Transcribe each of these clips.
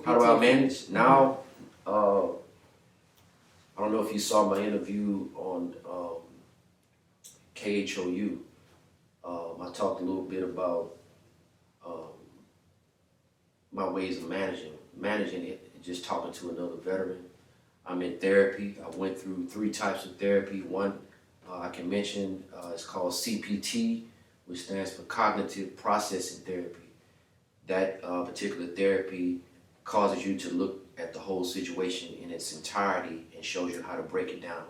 How do I manage? Now, I don't know if you saw my interview on 𝐥𝐤𝐤. I talked a little bit about my ways of managing it, just talking to another veteran. I'm in therapy. I went through 3 types of therapy. One I can mention, it's called CPT, which stands for Cognitive Processing Therapy. That particular therapy causes you to look at the whole situation in its entirety and shows you how to break it down.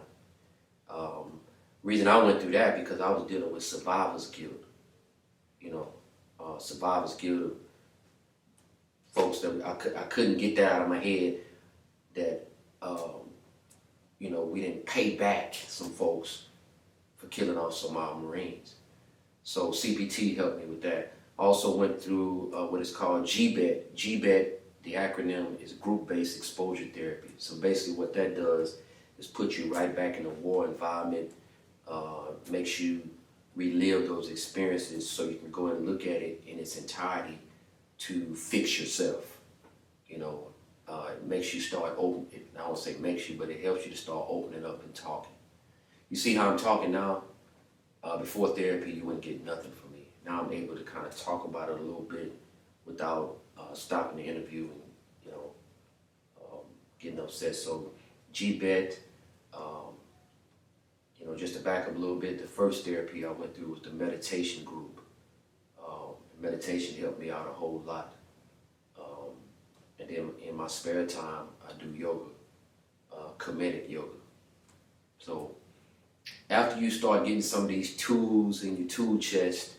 Reason I went through that because I was dealing with survivor's guilt. You know, survivor's guilt, folks that I couldn't get that out of my head that, you know, we didn't pay back some folks for killing off some of our Marines. So CPT helped me with that. Also went through what is called 𝐥𝐤𝐬. 𝐥𝐤𝐬, the acronym is group-based exposure therapy. So basically what that does is put you right back in a war environment, makes you relive those experiences so you can go and look at it in its entirety to fix yourself. You know, it makes you start open. I don't say makes you, but it helps you to start opening up and talking. You see how I'm talking now? Before therapy, you wouldn't get nothing from me. Now I'm able to kind of talk about it a little bit without stopping the interview and, you know, getting upset. So 𝐥𝐤𝐬, you know, just to back up a little bit, the first therapy I went through was the meditation group. Meditation helped me out a whole lot. And then in my spare time, I do yoga, comedic yoga. So after you start getting some of these tools in your tool chest,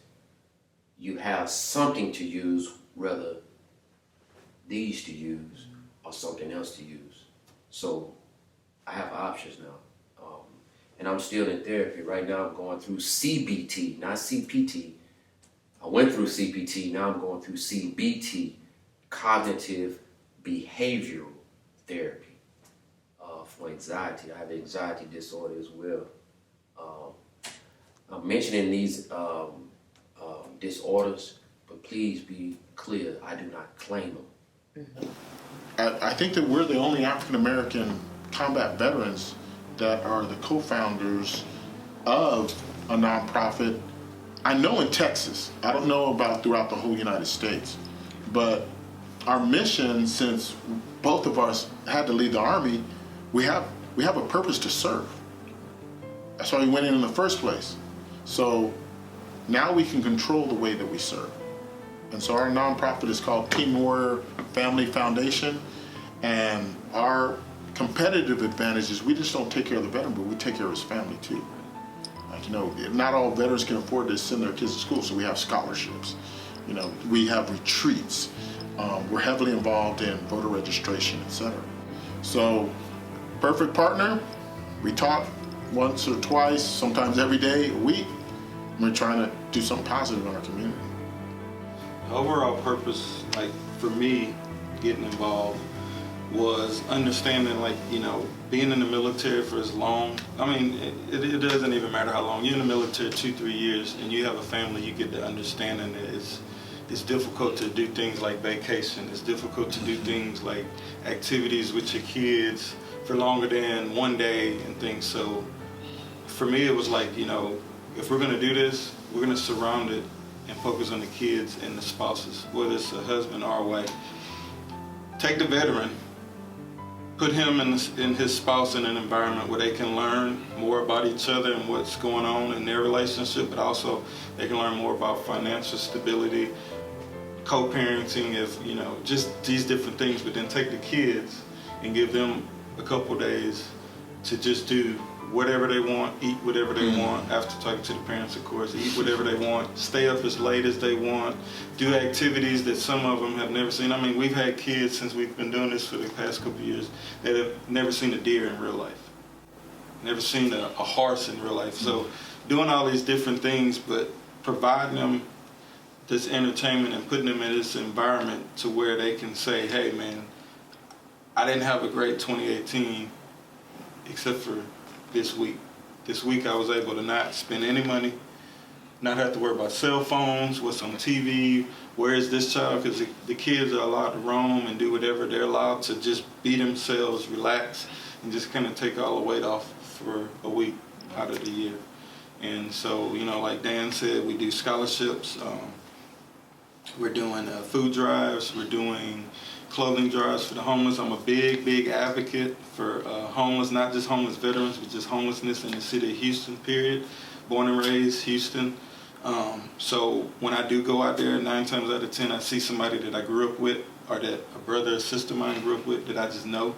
you have something to use, whether these to use or something else to use. So I have options now. And I'm still in therapy. Right now I'm going through CBT, not CPT. I went through CPT, now I'm going through CBT, Cognitive Behavioral Therapy, for anxiety. I have anxiety disorder as well. I'm mentioning these disorders, but please be clear, I do not claim them. I think that we're the only African-American combat veterans that are the co-founders of a nonprofit. I know in Texas, I don't know about throughout the whole United States, but our mission, since both of us had to leave the Army, we have a purpose to serve. That's why we went in the first place. So now we can control the way that we serve. And so our nonprofit is called Team Warrior Family Foundation, and our competitive advantage is we just don't take care of the veteran, but we take care of his family too. Like, you know, not all veterans can afford to send their kids to school, so we have scholarships. You know, we have retreats. We're heavily involved in voter registration, etc. So, perfect partner. We talk once or twice, sometimes every day, a week. We're trying to do something positive in our community. The overall purpose, like for me, getting involved was understanding, like, you know, being in the military for as long, I mean, it doesn't even matter how long. You're in the military 2-3 years and you have a family, you get to understanding that it's difficult to do things like vacation. It's difficult to do things like activities with your kids for longer than one day and things. So for me, it was like, you know, if we're gonna do this, we're gonna surround it and focus on the kids and the spouses, whether it's a husband or a wife. Take the veteran, put him and his spouse in an environment where they can learn more about each other and what's going on in their relationship, but also they can learn more about financial stability, co-parenting, if, you know, just these different things. But then take the kids and give them a couple days to just do whatever they want, eat whatever they want, after talking to the parents, of course, eat whatever they want, stay up as late as they want, do activities that some of them have never seen. I mean, we've had kids since we've been doing this for the past couple of years that have never seen a deer in real life, never seen a horse in real life. So doing all these different things, but providing them this entertainment and putting them in this environment to where they can say, hey man, I didn't have a great 2018 except for this week. This week I was able to not spend any money, not have to worry about cell phones, what's on TV, where is this child, because the kids are allowed to roam and do whatever. They're allowed to just be themselves, relax, and just kind of take all the weight off for a week out of the year. And so, you know, like Dan said, we do scholarships. We're doing food drives. We're doing clothing drives for the homeless. I'm a big advocate for homeless, not just homeless veterans, but just homelessness in the city of Houston, period. Born and raised Houston. So when I do go out there, 9 times out of 10, I see somebody that I grew up with, or that a brother or sister of mine grew up with that I just know.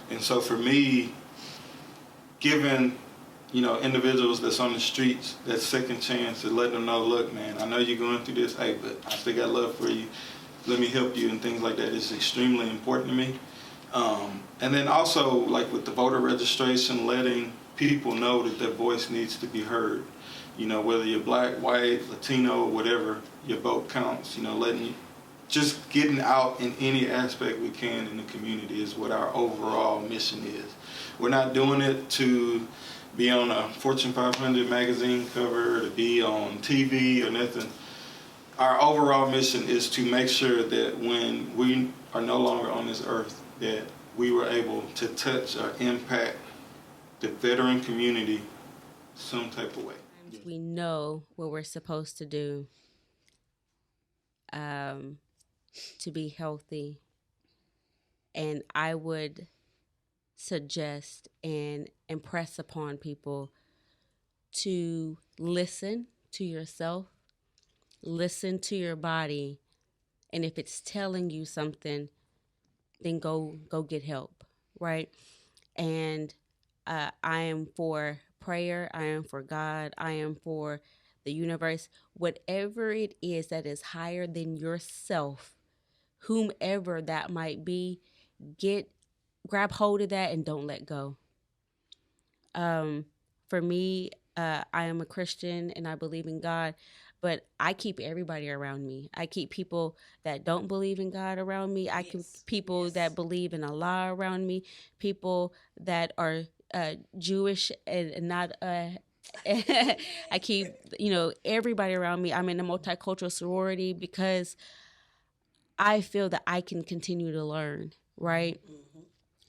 And so for me, giving, you know, individuals that's on the streets that second chance to let them know, look, man, I know you're going through this, hey, but I still got love for you. Let me help you, and things like that is extremely important to me. And then also, like with the voter registration, letting people know that their voice needs to be heard. You know, whether you're black, white, Latino, whatever, your vote counts. You know, just getting out in any aspect we can in the community is what our overall mission is. We're not doing it to be on a Fortune 500 magazine cover, to be on TV or nothing. Our overall mission is to make sure that when we are no longer on this earth, that we were able to touch or impact the veteran community some type of way. We know what we're supposed to do to be healthy. And I would suggest and impress upon people to listen to yourself, listen to your body, and if it's telling you something, then go get help, right? And I am for prayer, I am for God, I am for the universe, whatever it is that is higher than yourself, whomever that might be, grab hold of that and don't let go. For me, I am a Christian and I believe in God, but I keep everybody around me. I keep people that don't believe in God around me. I keep people that believe in Allah around me, people that are Jewish and not I keep, you know, everybody around me. I'm in a multicultural sorority because I feel that I can continue to learn, right? Mm-hmm.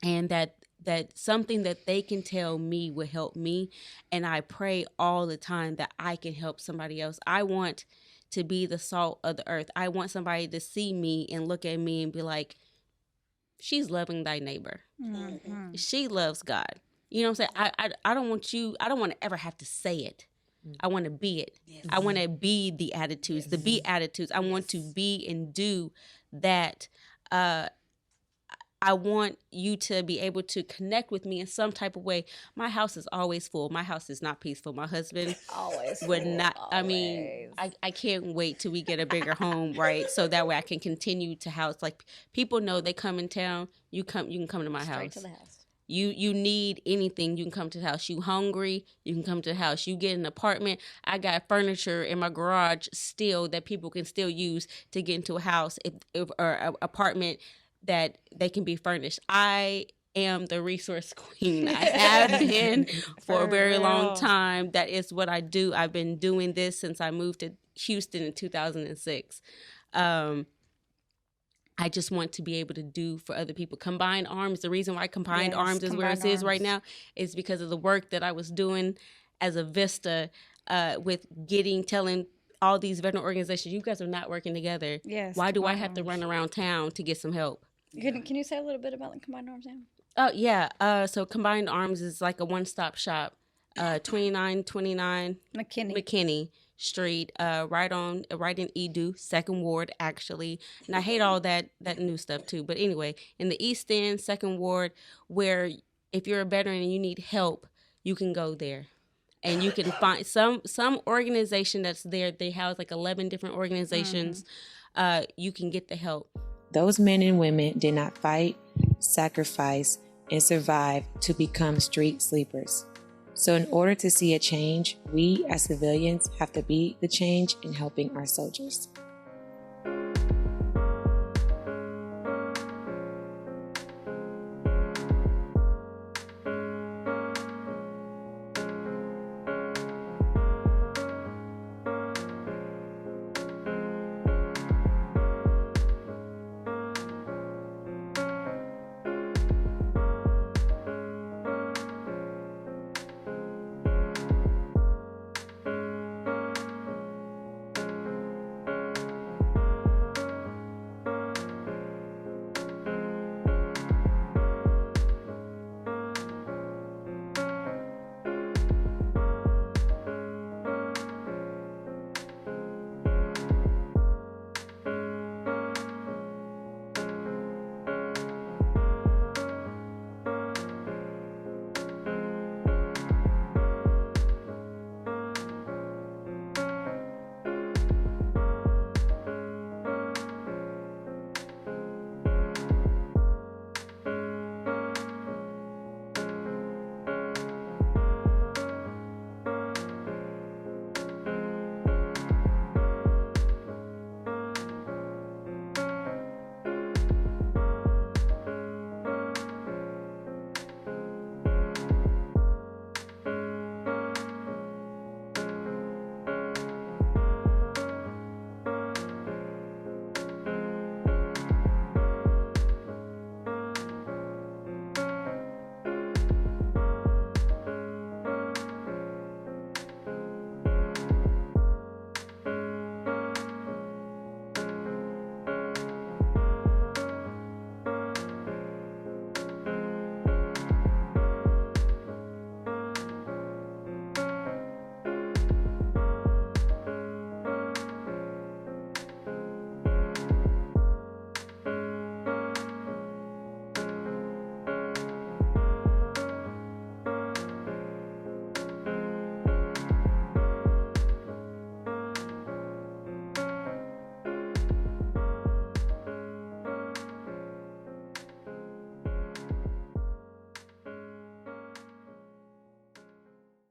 And that something that they can tell me will help me. And I pray all the time that I can help somebody else. I want to be the salt of the earth. I want somebody to see me and look at me and be like, she's loving thy neighbor. Mm-hmm. She loves God. You know what I'm saying? I don't want to ever have to say it. I want to be it. Yes. I want to be the attitudes, the be attitudes. I want to be and do that. I want you to be able to connect with me in some type of way. My house is always full. My house is not peaceful. My husband would not. Always. I mean, I can't wait till we get a bigger home, right? So that way I can continue to house. Like, people know they come in town. You can come to my house. Straight to the house. You need anything, you can come to the house. You hungry, you can come to the house. You get an apartment. I got furniture in my garage still that people can still use to get into a house or an apartment that they can be furnished. I am the resource queen. I have been for a very long time. That is what I do. I've been doing this since I moved to Houston in 2006. I just want to be able to do for other people. Combined Arms, the reason why Combined Arms is where it is right now is because of the work that I was doing as a Vista with telling all these veteran organizations, you guys are not working together. Yes. Why do I have to run around town to get some help? Can you say a little bit about the Combined Arms now? Oh, yeah. So Combined Arms is like a one-stop shop, 2929 McKinney Street, right in Edu, 2nd Ward, actually. And I hate all that new stuff, too. But anyway, in the East End, 2nd Ward, where if you're a veteran and you need help, you can go there. And you can find some organization that's there. They house like 11 different organizations. Mm-hmm. You can get the help. Those men and women did not fight, sacrifice, and survive to become street sleepers. So in order to see a change, we as civilians have to be the change in helping our soldiers.